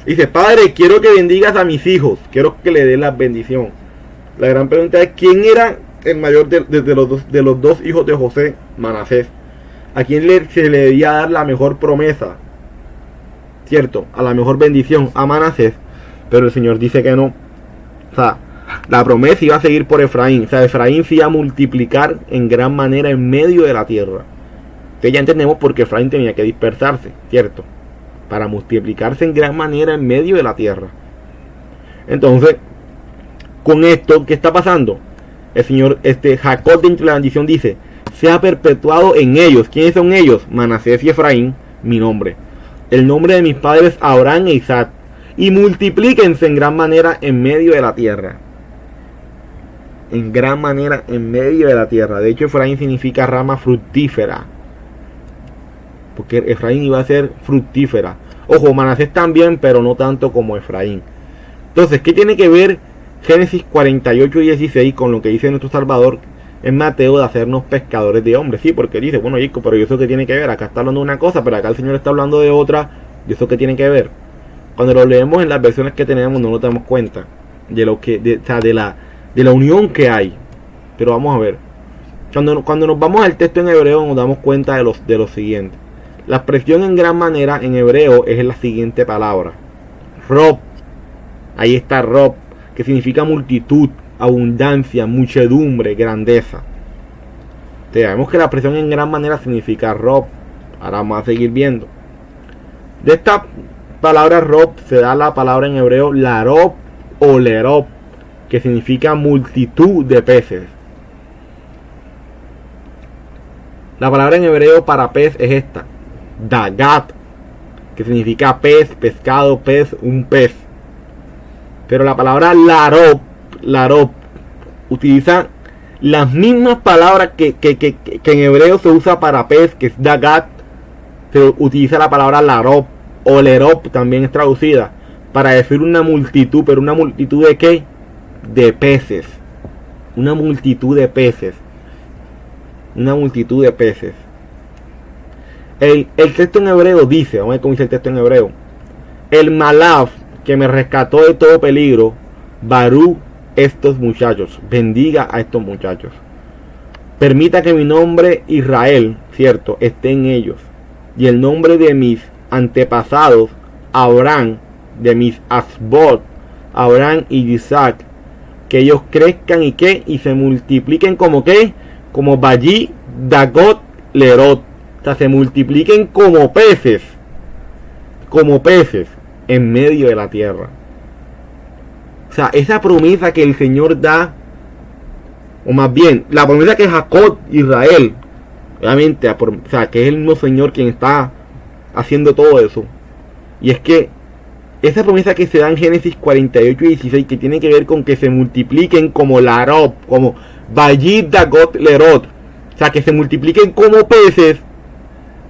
Dice, padre, quiero que bendigas a mis hijos, quiero que le dé la bendición. La gran pregunta es, ¿quién era el mayor de los dos hijos de José? Manasés. ¿A quién se le debía dar la mejor promesa? Cierto, a la mejor bendición, a Manasés. Pero el Señor dice que no. O sea, la promesa iba a seguir por Efraín. O sea, Efraín se iba a multiplicar en gran manera en medio de la tierra. Entonces ya entendemos por qué Efraín tenía que dispersarse, ¿cierto? Para multiplicarse en gran manera en medio de la tierra. Entonces, con esto, ¿qué está pasando? El Señor, Jacob dentro de la bendición dice, se ha perpetuado en ellos. ¿Quiénes son ellos? Manasés y Efraín, mi nombre. El nombre de mis padres Abraham e Isaac. Y multiplíquense en gran manera en medio de la tierra. En gran manera en medio de la tierra. De hecho, Efraín significa rama fructífera. Porque Efraín iba a ser fructífera. Ojo, Manasés también, pero no tanto como Efraín. Entonces, ¿qué tiene que ver Génesis 48:16 con lo que dice nuestro Salvador en Mateo de hacernos pescadores de hombres? Sí, porque dice, bueno, chico, pero ¿y eso qué tiene que ver? Acá está hablando de una cosa, pero acá el Señor está hablando de otra. ¿Y eso qué tiene que ver? Cuando lo leemos en las versiones que tenemos no nos damos cuenta de lo que, de la unión que hay. Pero vamos a ver. Cuando nos vamos al texto en hebreo nos damos cuenta de lo siguiente. La expresión en gran manera en hebreo es la siguiente palabra. Rob. Ahí está Rob, que significa multitud, abundancia, muchedumbre, grandeza. Vemos que la expresión en gran manera significa Rob. Ahora vamos a seguir viendo. De esta palabra Rob se da la palabra en hebreo Larob o Lerob, que significa multitud de peces. La palabra en hebreo para pez es esta, Dagat, que significa pez, pescado, pez, un pez. Pero la palabra Larob, utiliza las mismas palabras que en hebreo se usa para pez, que es Dagat. Se utiliza la palabra Larob o Lerob, también es traducida, para decir una multitud. ¿Pero una multitud de qué? De peces. Una multitud de peces. Una multitud de peces. El texto en hebreo dice, vamos a ver cómo dice el texto en hebreo. El Malaf, que me rescató de todo peligro, Barú estos muchachos, bendiga a estos muchachos. Permita que mi nombre Israel, cierto, esté en ellos. Y el nombre de mis antepasados, Abraham, de mis Asbot, Abraham y Isaac, que ellos crezcan y se multipliquen como qué, como Ballí, Dagot, Lerot. O sea, se multipliquen como peces en medio de la tierra. O sea, esa promesa que el Señor da, o más bien, la promesa que Jacob, Israel, obviamente, o sea, que es el mismo Señor quien está haciendo todo eso. Y es que esa promesa que se da en Génesis 48:16, que tiene que ver con que se multipliquen como Larob, como Ballí, Dagot, Lerot, o sea, que se multipliquen como peces,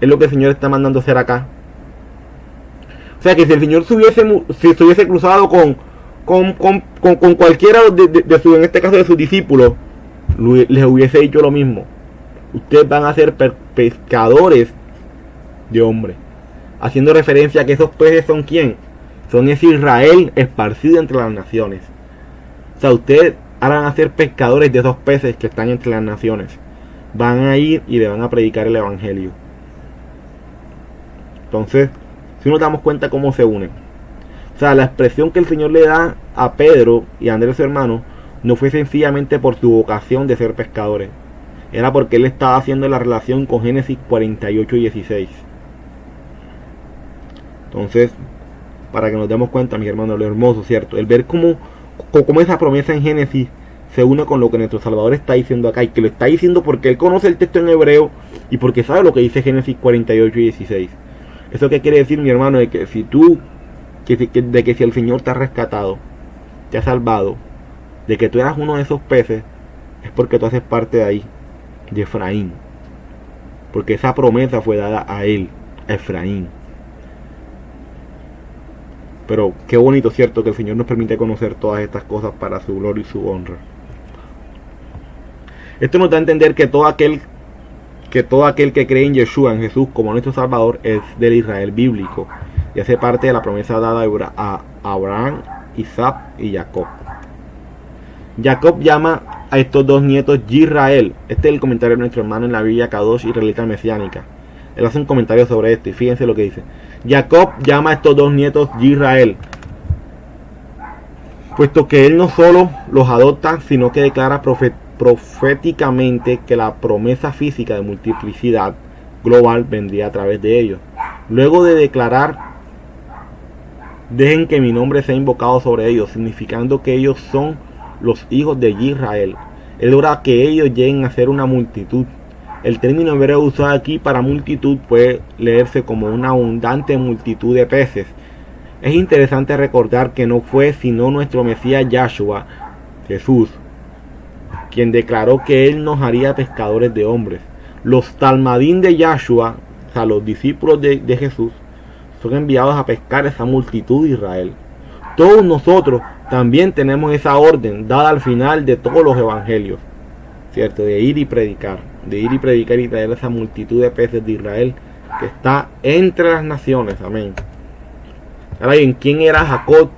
es lo que el Señor está mandando hacer acá. O sea, que si el Señor se hubiese cruzado con cualquiera de su, en este caso de sus discípulos, les hubiese dicho lo mismo. Ustedes van a ser pescadores de hombres. Haciendo referencia a que esos peces son ¿quién? Son ese Israel esparcido entre las naciones. O sea, ustedes ahora van a ser pescadores de esos peces que están entre las naciones. Van a ir y le van a predicar el evangelio. Entonces, si nos damos cuenta cómo se unen. O sea, la expresión que el Señor le da a Pedro y a Andrés, su hermano, no fue sencillamente por su vocación de ser pescadores. Era porque él estaba haciendo la relación con Génesis 48:16. Entonces, para que nos demos cuenta, mis hermanos, lo hermoso, ¿cierto? El ver cómo esa promesa en Génesis se une con lo que nuestro Salvador está diciendo acá. Y que lo está diciendo porque él conoce el texto en hebreo y porque sabe lo que dice Génesis 48:16. ¿Eso qué quiere decir, mi hermano? De que si tú, de que si el Señor te ha rescatado, te ha salvado, de que tú eras uno de esos peces, es porque tú haces parte de ahí, de Efraín. Porque esa promesa fue dada a él, a Efraín. Pero qué bonito, cierto, que el Señor nos permite conocer todas estas cosas para su gloria y su honra. Esto nos da a entender que todo aquel que cree en Yeshua, en Jesús, como nuestro Salvador, es del Israel bíblico y hace parte de la promesa dada a Abraham, Isaac y Jacob. Jacob llama a estos dos nietos Yisrael. Este es el comentario de nuestro hermano en la Biblia Kadosh Israelita Mesiánica. Él hace un comentario sobre esto y fíjense lo que dice. Jacob llama a estos dos nietos Yisrael, puesto que él no solo los adopta, sino que declara proféticamente que la promesa física de multiplicidad global vendría a través de ellos. Luego de declarar: dejen que mi nombre sea invocado sobre ellos, significando que ellos son los hijos de Israel, él logra que ellos lleguen a ser una multitud. El término hebreo usado aquí para multitud puede leerse como una abundante multitud de peces. Es interesante recordar que no fue sino nuestro Mesías Yahshua, Jesús, quien declaró que él nos haría pescadores de hombres. Los talmadín de Yahshua, o sea, los discípulos de Jesús, son enviados a pescar esa multitud de Israel. Todos nosotros también tenemos esa orden dada al final de todos los evangelios, ¿cierto? De ir y predicar y traer esa multitud de peces de Israel que está entre las naciones. Amén. Ahora bien, ¿quién era Jacob,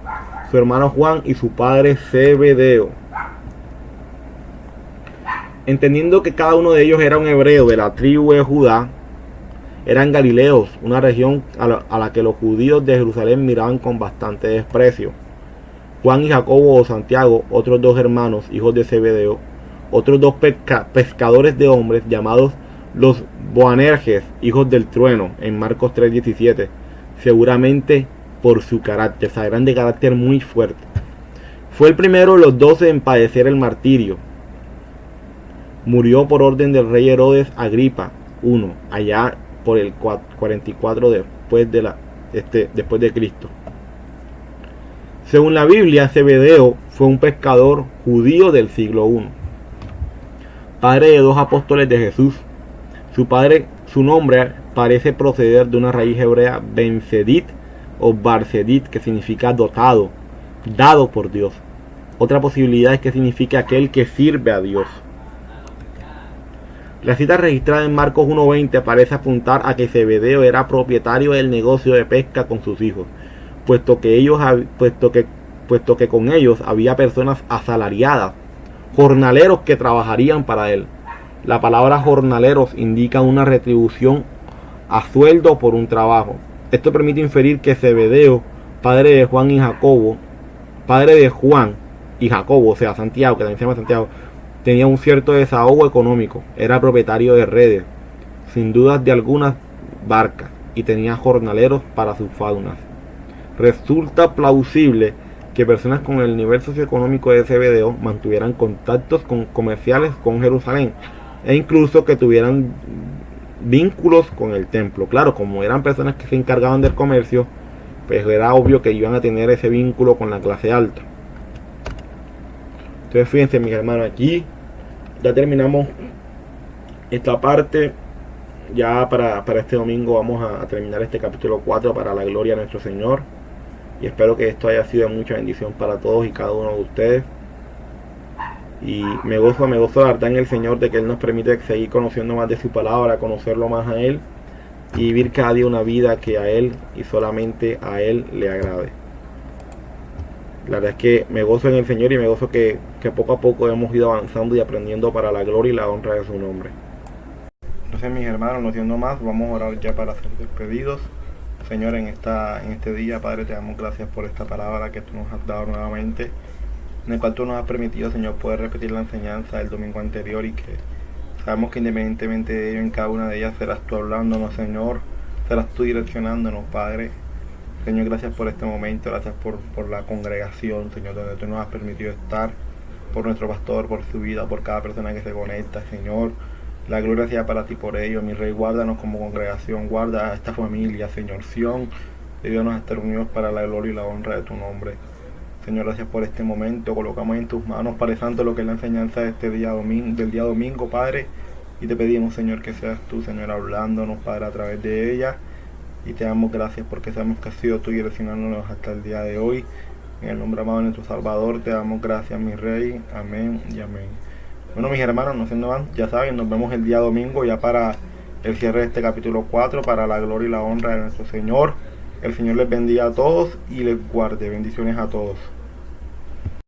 su hermano Juan y su padre Zebedeo? Entendiendo que cada uno de ellos era un hebreo de la tribu de Judá, eran galileos, una región a la que los judíos de Jerusalén miraban con bastante desprecio. Juan y Jacobo o Santiago, otros dos hermanos, hijos de Zebedeo, otros dos pescadores de hombres llamados los Boanerges, hijos del trueno, en Marcos 3:17, seguramente por su carácter, o sea, eran de carácter muy fuerte. Fue el primero de los 12 en padecer el martirio. Murió por orden del rey Herodes Agripa I, allá por el 44 después de Cristo. Según la Biblia, Zebedeo fue un pescador judío del siglo I, padre de dos apóstoles de Jesús. Su nombre parece proceder de una raíz hebrea Ben-Sedit o Bar-Sedit, que significa dotado, dado por Dios. Otra posibilidad es que signifique aquel que sirve a Dios. La cita registrada en Marcos 1:20 parece apuntar a que Zebedeo era propietario del negocio de pesca con sus hijos, puesto que con ellos había personas asalariadas, jornaleros que trabajarían para él. La palabra jornaleros indica una retribución a sueldo por un trabajo. Esto permite inferir que Zebedeo, padre de Juan y Jacobo, o sea, Santiago, que también se llama Santiago, tenía un cierto desahogo económico, era propietario de redes, sin dudas de algunas barcas, y tenía jornaleros para sus faunas. Resulta plausible que personas con el nivel socioeconómico de Zebedeo mantuvieran contactos comerciales con Jerusalén, e incluso que tuvieran vínculos con el templo. Claro, como eran personas que se encargaban del comercio, pues era obvio que iban a tener ese vínculo con la clase alta. Entonces fíjense, mis hermanos, aquí ya terminamos esta parte. Ya para este domingo vamos a terminar este capítulo 4 para la gloria de nuestro Señor. Y espero que esto haya sido de mucha bendición para todos y cada uno de ustedes. Y me gozo de verdad en el Señor de que Él nos permite seguir conociendo más de su palabra, conocerlo más a Él y vivir cada día una vida que a Él y solamente a Él le agrade. La verdad es que me gozo en el Señor y me gozo que poco a poco hemos ido avanzando y aprendiendo para la gloria y la honra de su nombre. Entonces, mis hermanos, no siendo más, vamos a orar ya para ser despedidos. Señor, en este día, Padre, te damos gracias por esta palabra que tú nos has dado nuevamente, en el cual tú nos has permitido, Señor, poder repetir la enseñanza del domingo anterior, y que sabemos que independientemente de ello, en cada una de ellas serás tú hablándonos, Señor, serás tú direccionándonos, Padre. Señor, gracias por este momento, gracias por la congregación, Señor, donde tú nos has permitido estar, por nuestro pastor, por su vida, por cada persona que se conecta, Señor. La gloria sea para ti por ello, mi Rey. Guárdanos como congregación, guarda a esta familia, Señor. Sion, ayúdanos a estar unidos para la gloria y la honra de tu nombre. Señor, gracias por este momento. Colocamos en tus manos, Padre Santo, lo que es la enseñanza de este del día domingo, Padre. Y te pedimos, Señor, que seas tú, Señor, hablándonos, Padre, a través de ella. y te damos gracias porque sabemos que has sido tú direccionándonos hasta el día de hoy. En el nombre amado de nuestro Salvador te damos gracias, mi Rey. Amén y amén. Bueno, mis hermanos, no se nos van, ya saben, nos vemos el día domingo ya para el cierre de este capítulo 4, para la gloria y la honra de nuestro Señor. El Señor les bendiga a todos y les guarde. Bendiciones a todos.